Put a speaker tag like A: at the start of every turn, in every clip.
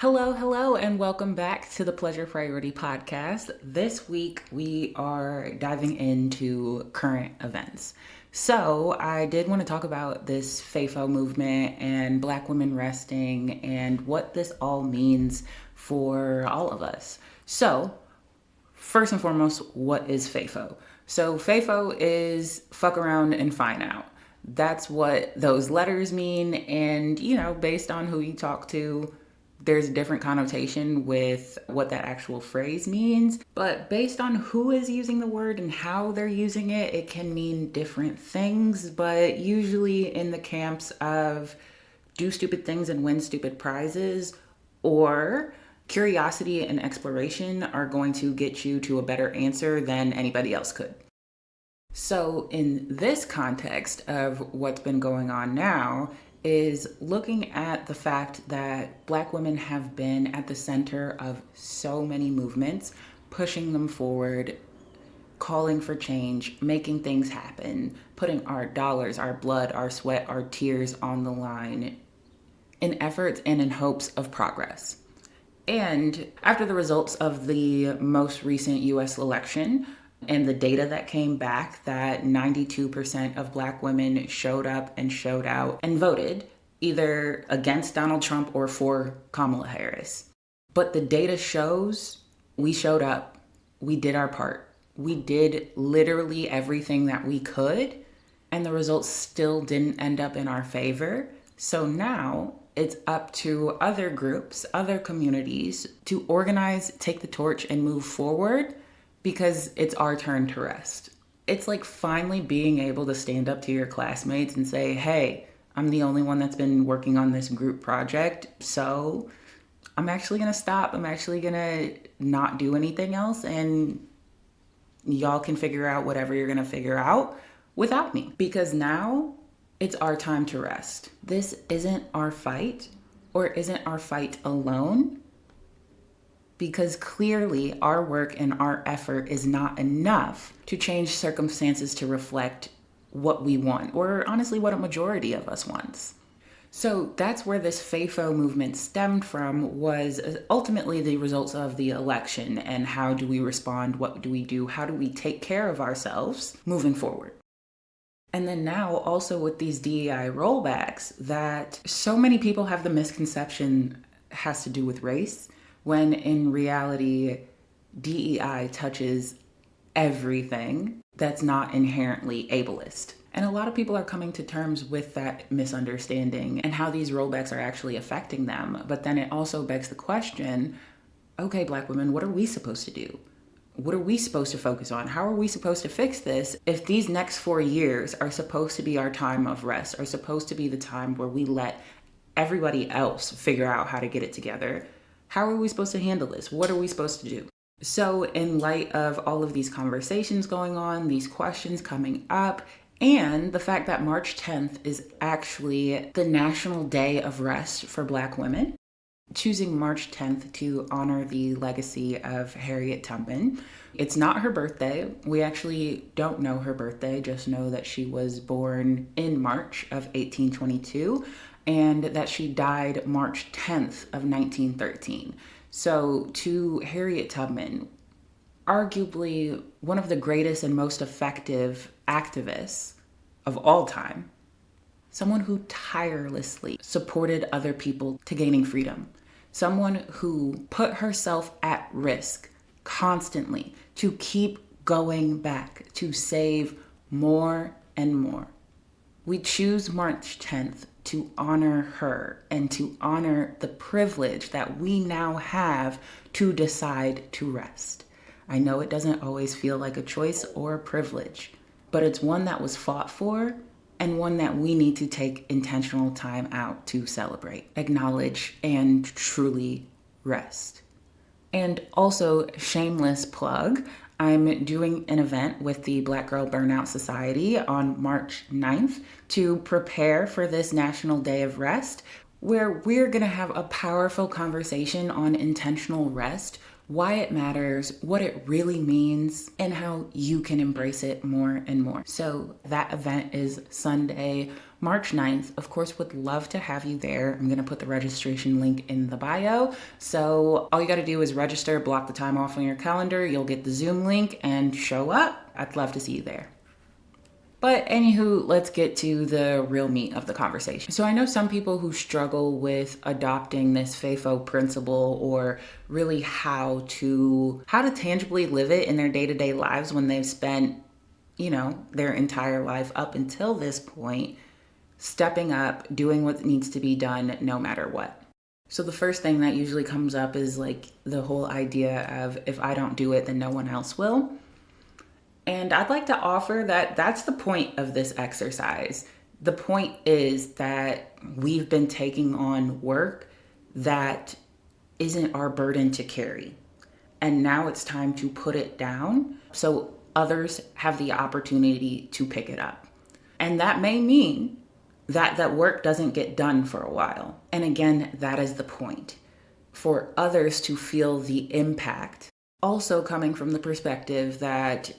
A: Hello, and welcome back to the Pleasure Priority Podcast. This week, we are diving into current events. So, I did want to talk about this FAFO movement and Black women resting and what this all means for all of us. So, first and foremost, what is FAFO? So, FAFO is fuck around and find out. That's what those letters mean. And, based on who you talk to, there's a different connotation with what that actual phrase means. But based on who is using the word and how they're using it, it can mean different things. But usually in the camps of do stupid things and win stupid prizes, or curiosity and exploration are going to get you to a better answer than anybody else could. So in this context of what's been going on now, is looking at the fact that Black women have been at the center of so many movements, pushing them forward, calling for change, making things happen, putting our dollars, our blood, our sweat, our tears on the line in efforts and in hopes of progress. And after the results of the most recent US election, and the data that came back that 92% of Black women showed up and showed out and voted either against Donald Trump or for Kamala Harris. But the data shows we showed up, we did our part. We did literally everything that we could, and the results still didn't end up in our favor. So now it's up to other groups, other communities to organize, take the torch, and move forward, because it's our turn to rest. It's like finally being able to stand up to your classmates and say, hey, I'm the only one that's been working on this group project, so I'm actually gonna stop. I'm actually gonna not do anything else, and y'all can figure out whatever you're gonna figure out without me, because now it's our time to rest. This isn't our fight, or isn't our fight alone, because clearly our work and our effort is not enough to change circumstances to reflect what we want, or honestly what a majority of us wants. So that's where this FAFO movement stemmed from, was ultimately the results of the election and how do we respond, what do we do, how do we take care of ourselves moving forward. And then now also with these DEI rollbacks, that so many people have the misconception has to do with race, when in reality, DEI touches everything that's not inherently ableist. And a lot of people are coming to terms with that misunderstanding and how these rollbacks are actually affecting them. But then it also begs the question, okay, Black women, what are we supposed to do? What are we supposed to focus on? How are we supposed to fix this if these next 4 years are supposed to be our time of rest, are supposed to be the time where we let everybody else figure out how to get it together? How are we supposed to handle this? What are we supposed to do? So in light of all of these conversations going on, these questions coming up, and the fact that March 10th is actually the National Day of Rest for Black women, choosing March 10th to honor the legacy of Harriet Tubman. It's not her birthday. We actually don't know her birthday, just know that she was born in March of 1822. And that she died March 10th of 1913. So to Harriet Tubman, arguably one of the greatest and most effective activists of all time, someone who tirelessly supported other people to gaining freedom, someone who put herself at risk constantly to keep going back to save more and more. We choose March 10th to honor her and to honor the privilege that we now have to decide to rest. I know it doesn't always feel like a choice or a privilege, but it's one that was fought for and one that we need to take intentional time out to celebrate, acknowledge, and truly rest. And also, shameless plug, I'm doing an event with the Black Girl Burnout Society on March 9th to prepare for this National Day of Rest, where we're going to have a powerful conversation on intentional rest, why it matters, what it really means, and how you can embrace it more and more. So that event is Sunday, March 9th. Of course, would love to have you there. I'm going to put the registration link in the bio. So all you got to do is register, block the time off on your calendar. You'll get the Zoom link and show up. I'd love to see you there. But anywho, let's get to the real meat of the conversation. So I know some people who struggle with adopting this FAFO principle, or really how to tangibly live it in their day-to-day lives when they've spent, their entire life up until this point stepping up, doing what needs to be done no matter what. So the first thing that usually comes up is like the whole idea of, if I don't do it, then no one else will. And I'd like to offer that that's the point of this exercise. The point is that we've been taking on work that isn't our burden to carry. And now it's time to put it down so others have the opportunity to pick it up. And that may mean that that work doesn't get done for a while. And again, that is the point, for others to feel the impact. Also coming from the perspective that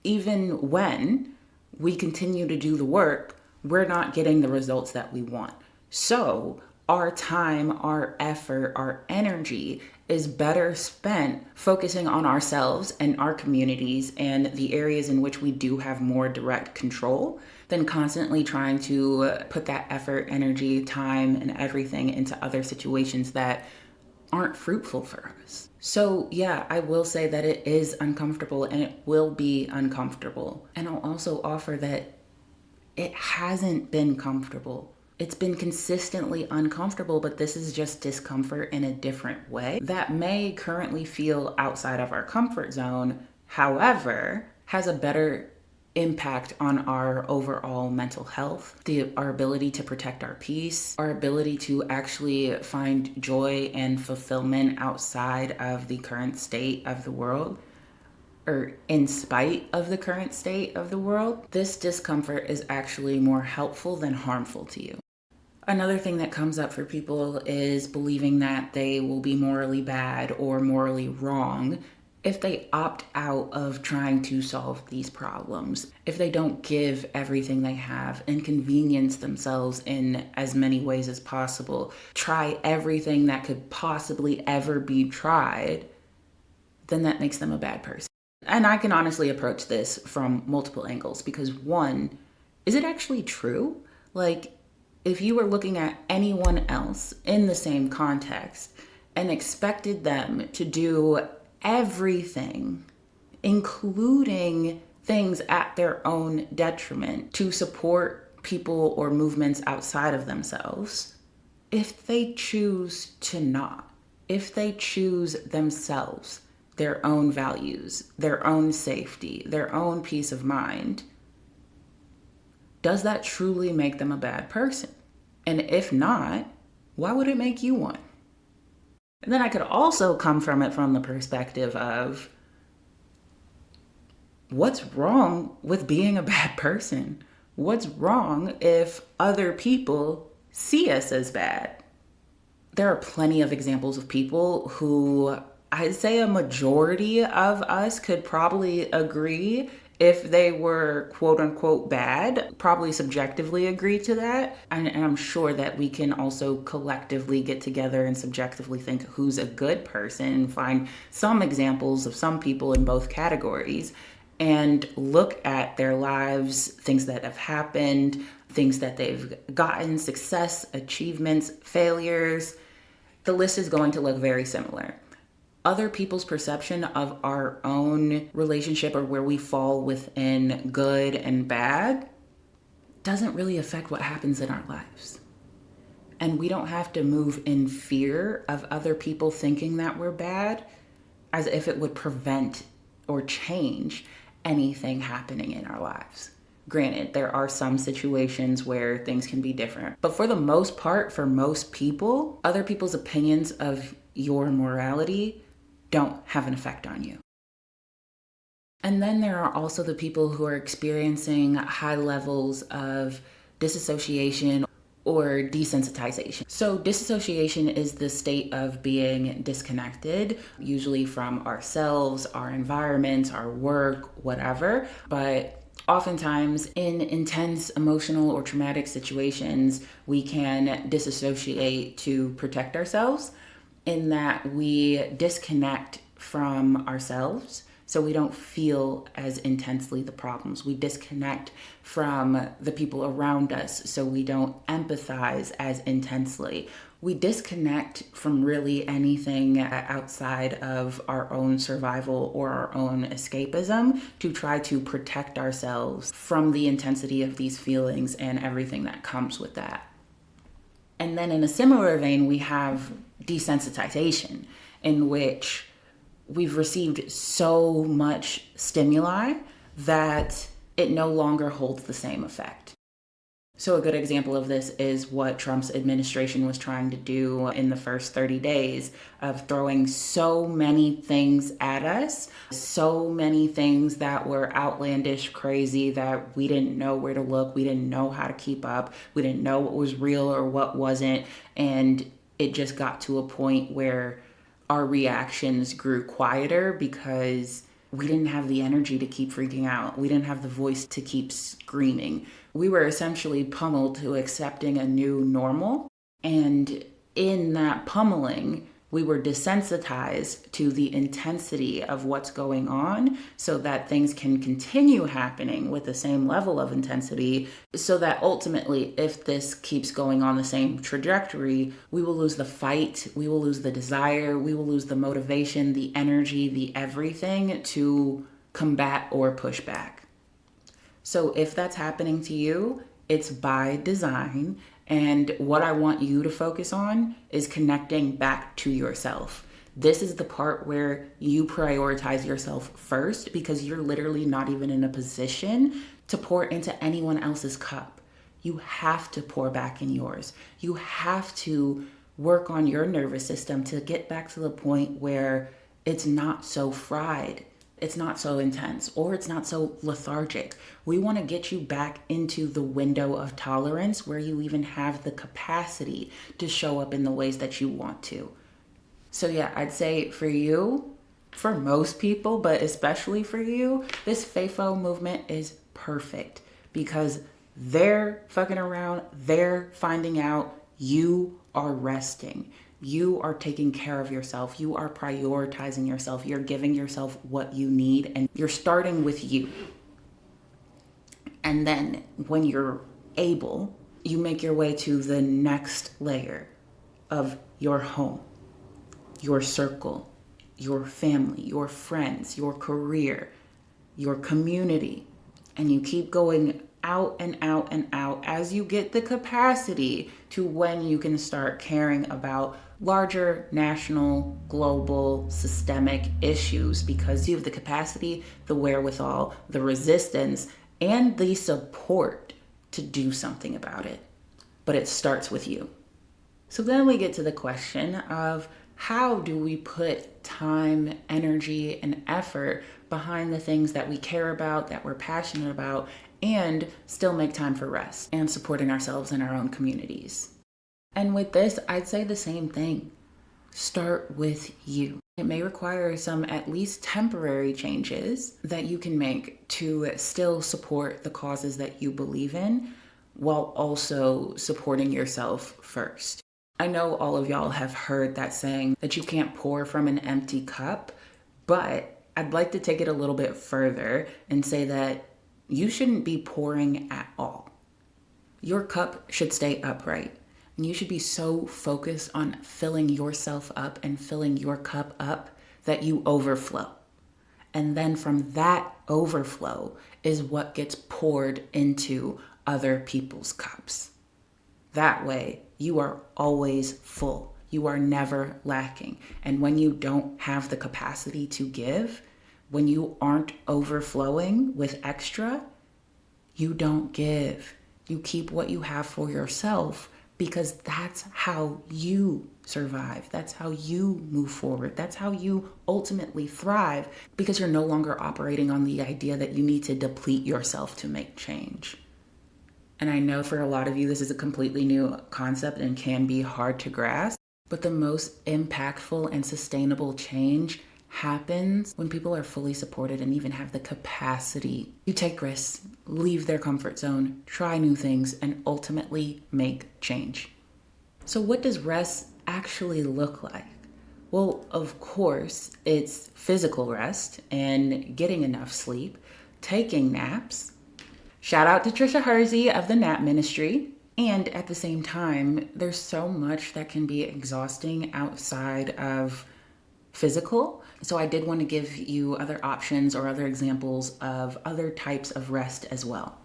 A: even when we continue to do the work, we're not getting the results that we want. So our time, our effort, our energy is better spent focusing on ourselves and our communities and the areas in which we do have more direct control than constantly trying to put that effort, energy, time, and everything into other situations that aren't fruitful for us. So yeah, I will say that it is uncomfortable and it will be uncomfortable. And I'll also offer that it hasn't been comfortable. It's been consistently uncomfortable, but this is just discomfort in a different way that may currently feel outside of our comfort zone, however, has a better impact on our overall mental health, our ability to protect our peace, our ability to actually find joy and fulfillment outside of the current state of the world, or in spite of the current state of the world. This discomfort is actually more helpful than harmful to you. Another thing that comes up for people is believing that they will be morally bad or morally wrong if they opt out of trying to solve these problems, if they don't give everything they have, inconvenience themselves in as many ways as possible, try everything that could possibly ever be tried, then that makes them a bad person. And I can honestly approach this from multiple angles, because one, is it actually true? Like, if you were looking at anyone else in the same context and expected them to do everything, including things at their own detriment, to support people or movements outside of themselves, if they choose to not, if they choose themselves, their own values, their own safety, their own peace of mind, does that truly make them a bad person? And if not, why would it make you one? And then I could also come from it from the perspective of, what's wrong with being a bad person? What's wrong if other people see us as bad? There are plenty of examples of people who I'd say a majority of us could probably agree, if they were quote unquote bad, probably subjectively agree to that. And I'm sure that we can also collectively get together and subjectively think who's a good person and find some examples of some people in both categories and look at their lives, things that have happened, things that they've gotten, success, achievements, failures. The list is going to look very similar. Other people's perception of our own relationship, or where we fall within good and bad, doesn't really affect what happens in our lives. And we don't have to move in fear of other people thinking that we're bad, as if it would prevent or change anything happening in our lives. Granted, there are some situations where things can be different, but for the most part, for most people, other people's opinions of your morality don't have an effect on you. And then there are also the people who are experiencing high levels of disassociation or desensitization. So disassociation is the state of being disconnected, usually from ourselves, our environment, our work, whatever. But Oftentimes, in intense emotional or traumatic situations, we can disassociate to protect ourselves, in that we disconnect from ourselves so we don't feel as intensely the problems. We disconnect from the people around us so we don't empathize as intensely. We disconnect from really anything outside of our own survival or our own escapism to try to protect ourselves from the intensity of these feelings and everything that comes with that. And then in a similar vein, we have desensitization, in which we've received so much stimuli that it no longer holds the same effect. So a good example of this is what Trump's administration was trying to do in the first 30 days of throwing so many things at us, so many things that were outlandish, crazy, that we didn't know where to look, we didn't know how to keep up, we didn't know what was real or what wasn't, and it just got to a point where our reactions grew quieter because we didn't have the energy to keep freaking out. We didn't have the voice to keep screaming. We were essentially pummeled to accepting a new normal. And in that pummeling, we were desensitized to the intensity of what's going on so that things can continue happening with the same level of intensity, so that ultimately, if this keeps going on the same trajectory, we will lose the fight, we will lose the desire, we will lose the motivation, the energy, the everything to combat or push back. So if that's happening to you, it's by design. And what I want you to focus on is connecting back to yourself. This is the part where you prioritize yourself first, because you're literally not even in a position to pour into anyone else's cup. You have to pour back in yours. You have to work on your nervous system to get back to the point where it's not so fried. It's not so intense, or it's not so lethargic. We want to get you back into the window of tolerance where you even have the capacity to show up in the ways that you want to. So yeah, I'd say for you, for most people, but especially for you, this FAFO movement is perfect, because they're fucking around, they're finding out, you are resting. You are taking care of yourself. You are prioritizing yourself. You're giving yourself what you need, and you're starting with you. And then when you're able, you make your way to the next layer of your home, your circle, your family, your friends, your career, your community. And you keep going out and out and out as you get the capacity to when you can start caring about larger national, global, systemic issues, because you have the capacity, the wherewithal, the resistance, and the support to do something about it. But it starts with you. So then we get to the question of, how do we put time, energy, and effort behind the things that we care about, that we're passionate about, and still make time for rest and supporting ourselves and our own communities? And with this, I'd say the same thing. Start with you. It may require some at least temporary changes that you can make to still support the causes that you believe in, while also supporting yourself first. I know all of y'all have heard that saying that you can't pour from an empty cup, but I'd like to take it a little bit further and say that you shouldn't be pouring at all. Your cup should stay upright, and you should be so focused on filling yourself up and filling your cup up that you overflow. And then from that overflow is what gets poured into other people's cups. That way, you are always full. You are never lacking. And when you don't have the capacity to give, when you aren't overflowing with extra, you don't give. You keep what you have for yourself, because that's how you survive. That's how you move forward. That's how you ultimately thrive, because you're no longer operating on the idea that you need to deplete yourself to make change. And I know for a lot of you, this is a completely new concept and can be hard to grasp, but the most impactful and sustainable change happens when people are fully supported and even have the capacity to take risks leave their comfort zone, try new things, and ultimately make change. So, what does rest actually look like? Well, of course, it's physical rest and getting enough sleep, taking naps. Shout out to Trisha Hersey of the Nap Ministry. And at the same time, there's so much that can be exhausting outside of physical. So I did want to give you other options or other examples of other types of rest as well.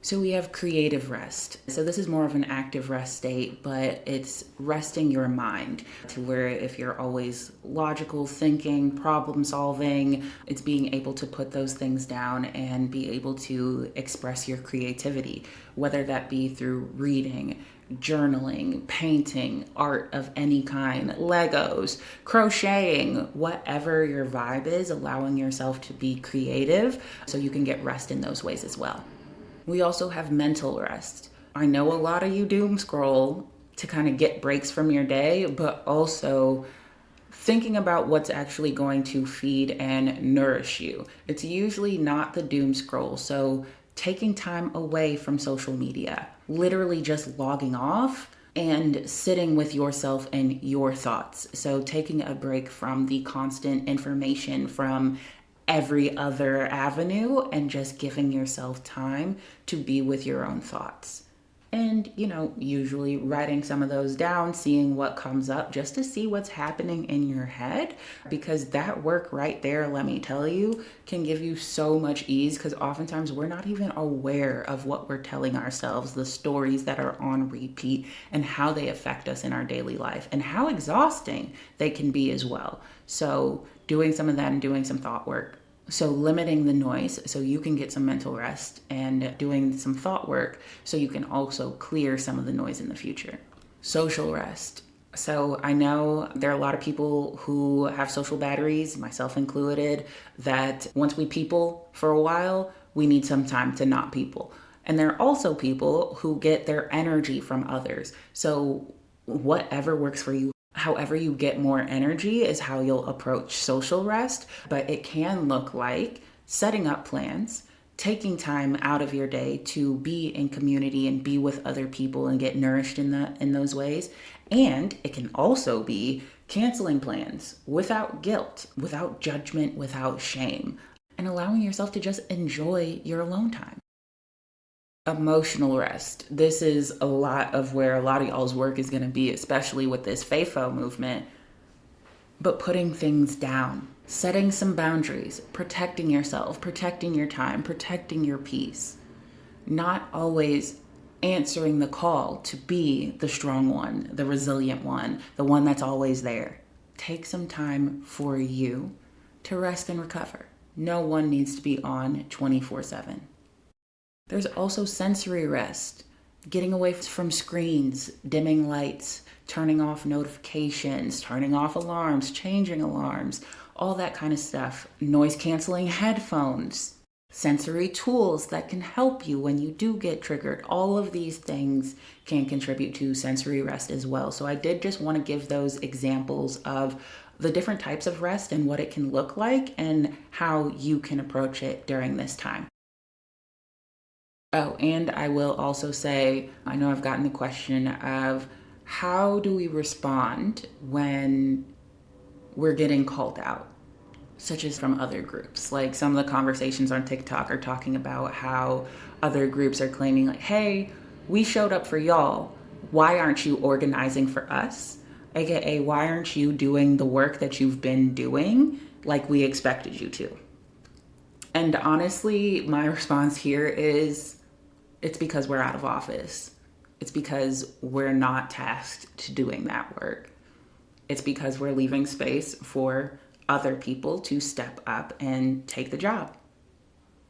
A: So we have creative rest. So this is more of an active rest state, but it's resting your mind to where if you're always logical thinking, problem solving, it's being able to put those things down and be able to express your creativity, whether that be through reading, journaling, painting, art of any kind, Legos, crocheting, whatever your vibe is, allowing yourself to be creative so you can get rest in those ways as well. We also have mental rest. I know a lot of you doom scroll to kind of get breaks from your day, but also thinking about what's actually going to feed and nourish you. It's usually not the doom scroll. So taking time away from social media, literally just logging off and sitting with yourself and your thoughts. So taking a break from the constant information from every other avenue and just giving yourself time to be with your own thoughts. And, usually writing some of those down, seeing what comes up just to see what's happening in your head, because that work right there, let me tell you, can give you so much ease because oftentimes we're not even aware of what we're telling ourselves, the stories that are on repeat and how they affect us in our daily life and how exhausting they can be as well. So doing some of that and doing some thought work. So limiting the noise so you can get some mental rest and doing some thought work so you can also clear some of the noise in the future. Social rest. So I know there are a lot of people who have social batteries, myself included, that once we people for a while, we need some time to not people. And there are also people who get their energy from others. So whatever works for you. However you get more energy is how you'll approach social rest, but it can look like setting up plans, taking time out of your day to be in community and be with other people and get nourished in those ways. And it can also be canceling plans without guilt, without judgment, without shame, and allowing yourself to just enjoy your alone time. Emotional rest. This is a lot of where a lot of y'all's work is going to be, especially with this FAFO movement. But putting things down, setting some boundaries, protecting yourself, protecting your time, protecting your peace. Not always answering the call to be the strong one, the resilient one, the one that's always there. Take some time for you to rest and recover. No one needs to be on 24/7. There's also sensory rest, getting away from screens, dimming lights, turning off notifications, turning off alarms, changing alarms, all that kind of stuff. Noise canceling headphones, sensory tools that can help you when you do get triggered. All of these things can contribute to sensory rest as well. So I did just want to give those examples of the different types of rest and what it can look like and how you can approach it during this time. Oh, and I will also say, I know I've gotten the question of how do we respond when we're getting called out, such as from other groups. Like some of the conversations on TikTok are talking about how other groups are claiming like, hey, we showed up for y'all. Why aren't you organizing for us? AKA, why aren't you doing the work that you've been doing like we expected you to? And honestly, my response here is, it's because we're out of office. It's because we're not tasked to doing that work. It's because we're leaving space for other people to step up and take the job.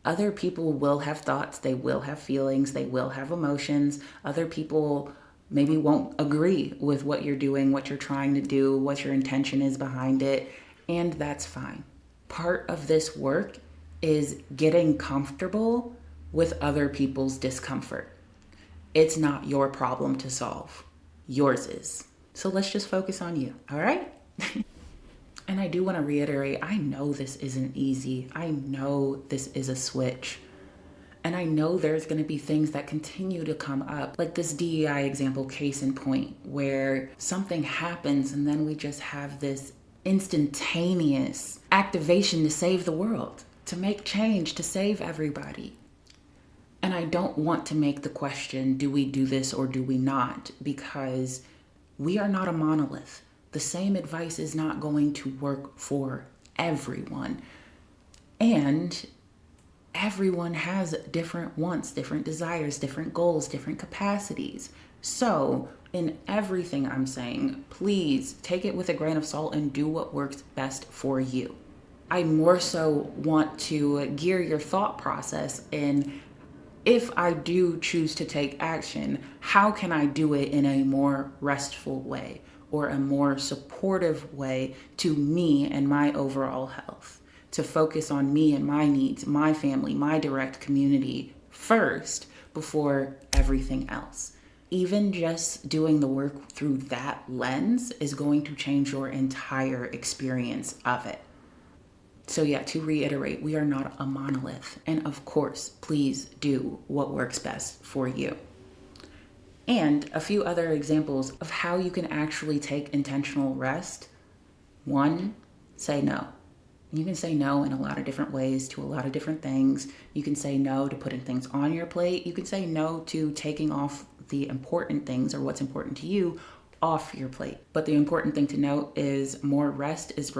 A: Other people will have thoughts, they will have feelings, they will have emotions. Other people maybe won't agree with what you're doing, what you're trying to do, what your intention is behind it, and that's fine. Part of this work is getting comfortable with other people's discomfort. It's not your problem to solve. Yours is. So let's just focus on you, all right? And I do want to reiterate, I know this isn't easy. I know this is a switch. And I know there's going to be things that continue to come up, like this DEI example, case in point, where something happens and then we just have this instantaneous activation to save the world, to make change, to save everybody. And I don't want to make the question, do we do this or do we not? Because we are not a monolith. The same advice is not going to work for everyone. And everyone has different wants, different desires, different goals, different capacities. So in everything I'm saying, please take it with a grain of salt and do what works best for you. I more so want to gear your thought process in, if I do choose to take action, how can I do it in a more restful way or a more supportive way to me and my overall health? To focus on me and my needs, my family, my direct community first before everything else. Even just doing the work through that lens is going to change your entire experience of it. So yeah, to reiterate, we are not a monolith. And of course, please do what works best for you. And a few other examples of how you can actually take intentional rest. 1, say no. You can say no in a lot of different ways to a lot of different things. You can say no to putting things on your plate. You can say no to taking off the important things or what's important to you off your plate. But the important thing to note is more rest is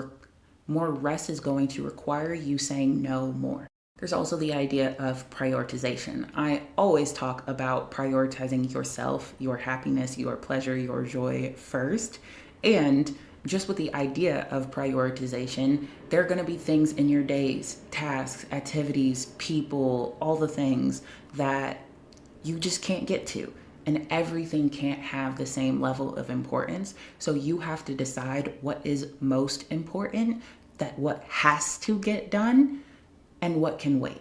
A: going to require you saying no more. There's also the idea of prioritization. I always talk about prioritizing yourself, your happiness, your pleasure, your joy first. And just with the idea of prioritization, there are going to be things in your days, tasks, activities, people, all the things that you just can't get to. And everything can't have the same level of importance. So you have to decide what is most important, that what has to get done, and what can wait.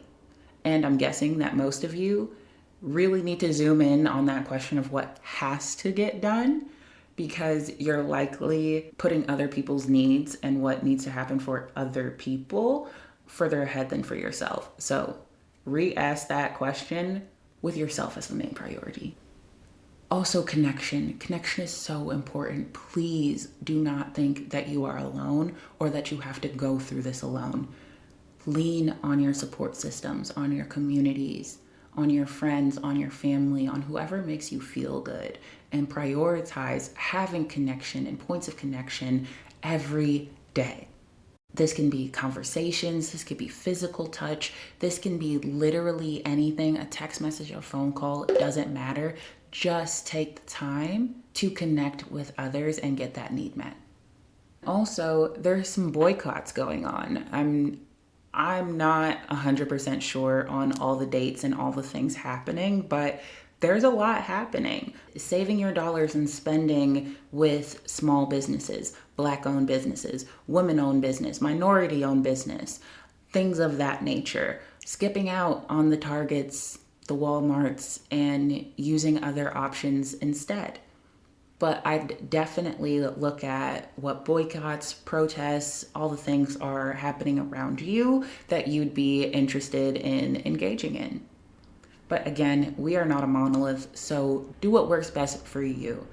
A: And I'm guessing that most of you really need to zoom in on that question of what has to get done, because you're likely putting other people's needs and what needs to happen for other people further ahead than for yourself. So re-ask that question with yourself as the main priority. Also, connection. Connection is so important. Please do not think that you are alone or that you have to go through this alone. Lean on your support systems, on your communities, on your friends, on your family, on whoever makes you feel good, and prioritize having connection and points of connection every day. This can be conversations, this could be physical touch, this can be literally anything, a text message, a phone call, it doesn't matter. Just take the time to connect with others and get that need met. Also, there's some boycotts going on. I'm not 100% sure on all the dates and all the things happening, but there's a lot happening. Saving your dollars and spending with small businesses, Black-owned businesses, women-owned business, minority-owned business, things of that nature. Skipping out on the Targets, the Walmarts, and using other options instead. But I'd definitely look at what boycotts, protests, all the things are happening around you that you'd be interested in engaging in. But again, we are not a monolith, so do what works best for you.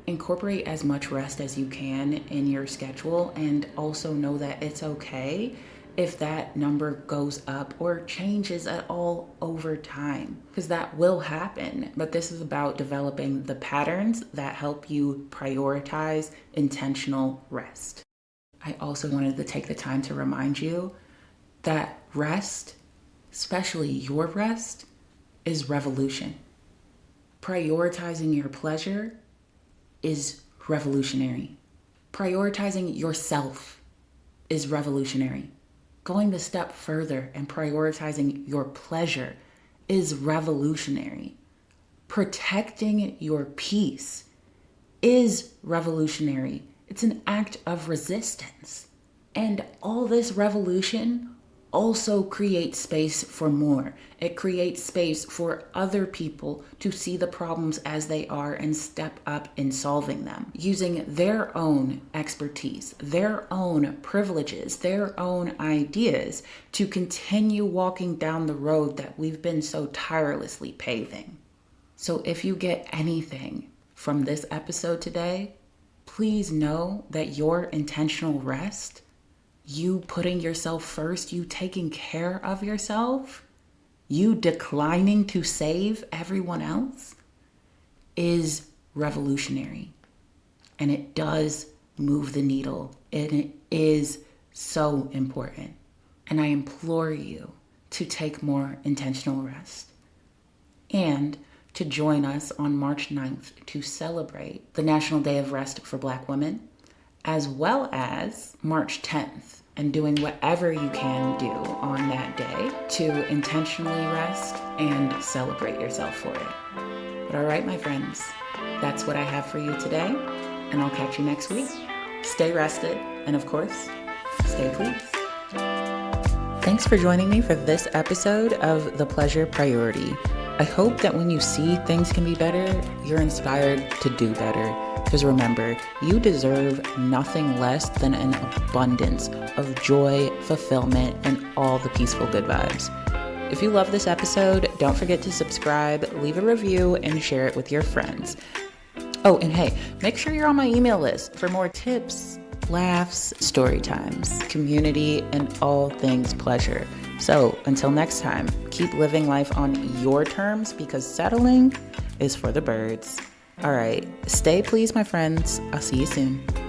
A: Incorporate as much rest as you can in your schedule, and also know that it's okay if that number goes up or changes at all over time, because that will happen. But this is about developing the patterns that help you prioritize intentional rest. I also wanted to take the time to remind you that rest, especially your rest, is revolution. Prioritizing your pleasure is revolutionary. Prioritizing yourself is revolutionary. Going the step further and prioritizing your pleasure is revolutionary. Protecting your peace is revolutionary. It's an act of resistance. And all this revolution also creates space for more. It creates space for other people to see the problems as they are and step up in solving them, using their own expertise, their own privileges, their own ideas to continue walking down the road that we've been so tirelessly paving. So if you get anything from this episode today, please know that your intentional rest, you putting yourself first, you taking care of yourself, you declining to save everyone else is revolutionary. And it does move the needle. And it is so important. And I implore you to take more intentional rest and to join us on March 9th to celebrate the National Day of Rest for Black women, as well as March 10th, and doing whatever you can do on that day to intentionally rest and celebrate yourself for it. But all right, my friends, that's what I have for you today, and I'll catch you next week. Stay rested, and of course, stay pleased. Thanks for joining me for this episode of The Pleasure Priority. I hope that when you see things can be better, you're inspired to do better. Because remember, you deserve nothing less than an abundance of joy, fulfillment, and all the peaceful good vibes. If you love this episode, don't forget to subscribe, leave a review, and share it with your friends. Oh, and hey, make sure you're on my email list for more tips, laughs, story times, community, and all things pleasure. So until next time, keep living life on your terms because settling is for the birds. All right, stay pleased, my friends. I'll see you soon.